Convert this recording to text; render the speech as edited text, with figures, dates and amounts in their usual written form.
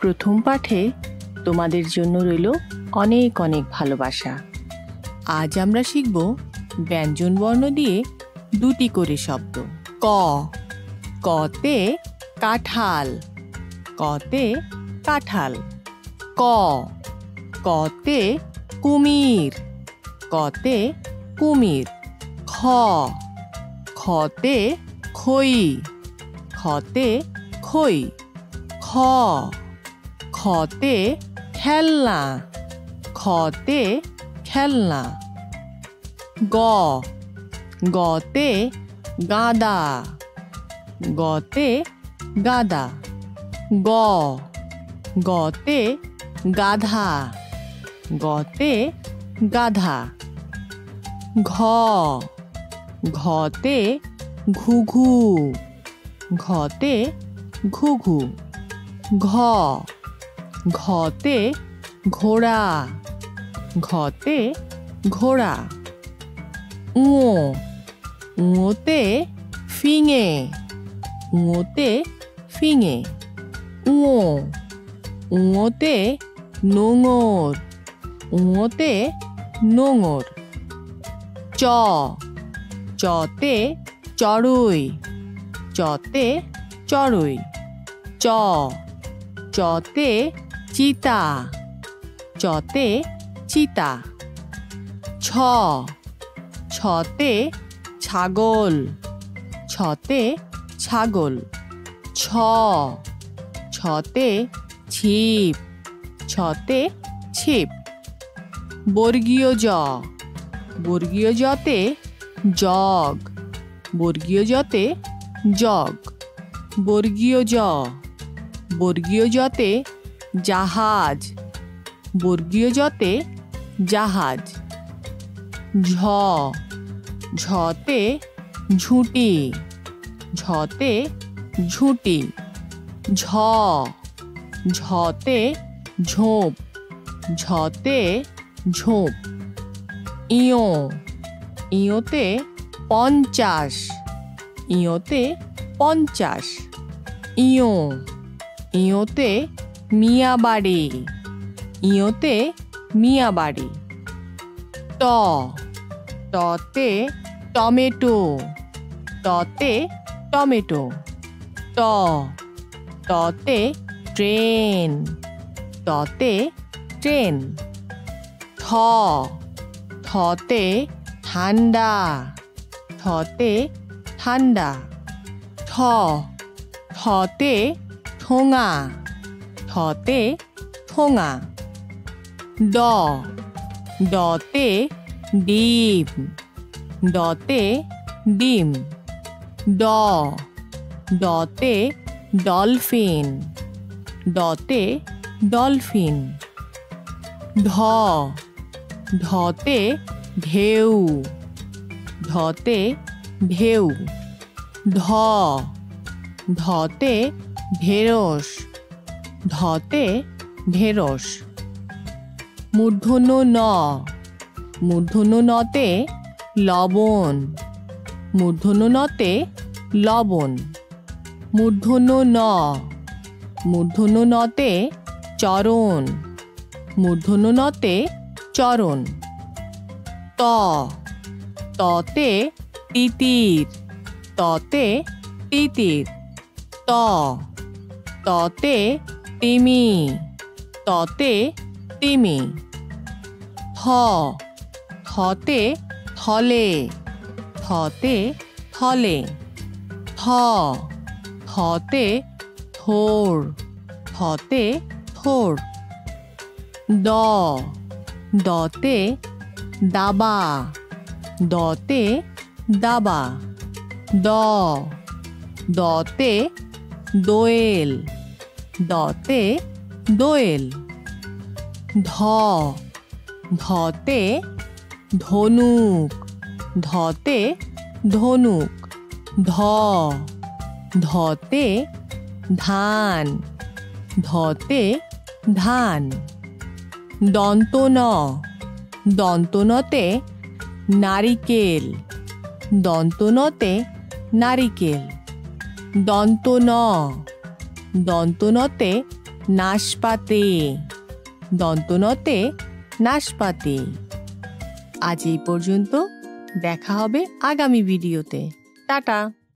প্রথম পাঠে তোমাদের জন্য রইল অনেক অনেক ভালোবাসা। আজ আমরা শিখব ব্যঞ্জন বর্ণ দিয়ে দুটি করে শব্দ। ক, কতে কাঁঠাল, কতে কাঁঠাল। ক, কতে কুমির, কতে কুমির। খ, খতে খই, খতে খই। খ, খতে খেলনা, খতে খেলনা। গ, গতে গাদা, গতে গাদা। গ, গতে গাধা, গতে গাধা। ঘ, ঘতে ঘুঘু, ঘতে ঘুঘু। ঘ, ঘতে ঘোড়া, ঘতে ঘোড়া। ঙ, ঙতে ফিঙে, ঙতে ফিঙে। ঙ, ঙতে নোঙর, ঙতে নোঙর। চ, চতে চড়ুই, চতে চড়ুই। চ, চতে চিতা, চতে চিতা। ছ, ছতে ছাগল, ছতে ছাগল। ছ, ছতে ছিপ, ছতে ছিপ। বর্গীয় জ, বর্গীয় জতে জগ, বর্গীয় জতে জগ। বর্গীয় জ, বর্গীয় জতে জাহাজ, বর্গীয় জতে জাহাজ। ঝ, ঝতে ঝুঁটি, ঝতে ঝুঁটি। ঝ, ঝতে ঝোপ, ঝতে ঝোপ। ইয়ো, ইয়োতে পঞ্চাশ, ইয়োতে পঞ্চাশ। ইয়ো, ইয়োতে মিয়াবাড়ি, ইয়োতে মিয়াবাড়ি। ট, টতে টমেটো, টতে টমেটো। ট, টতে ট্রেন, টতে ট্রেন। ঠ, ঠতে ঠান্ডা, ঠতে ঠান্ডা। ঠ, ঠতে ঠোঙা, ঠতে ঠোঙা। ড, ডতে ডিম, ডতে ডিম। ড, ডতে ডলফিন, ডতে ডলফিন। ঢ, ঢতে ঢেউ, ঢতে ঢেউ। ঢ, ঢতে ঢেঁড়স, ঢতে ঢেঁড়স। মূর্ধন্য ন, মূর্ধন্য নতে লবণ, মূর্ধন্য নতে লবণ। মূর্ধন্য ন, মূর্ধন্য নতে চরণ, মূর্ধন্য নতে চরণ। ত, ততে তিতির, ততে তিতির। ত, ততে তিমি, ততে তিমি। থ, থতে থলে, থতে থলে। থ, থতে থোর, থতে থোর। দ, দতে দাবা, দতে দাবা। দ, দতে দোয়েল, দতে দোয়েল। ধ, ধতে ধনুক, ধতে ধনুক। ধ, ধতে ধান, ধতে ধান। দন্ত ন, দন্ত নতে নারিকেল, দন্ত নতে নারিকেল। দন্ত ন, দন্ত নতে নাশপাতে, দন্ত নতে নাশপাতে। আজ এই পর্যন্ত, দেখা হবে আগামী ভিডিওতে। টাটা।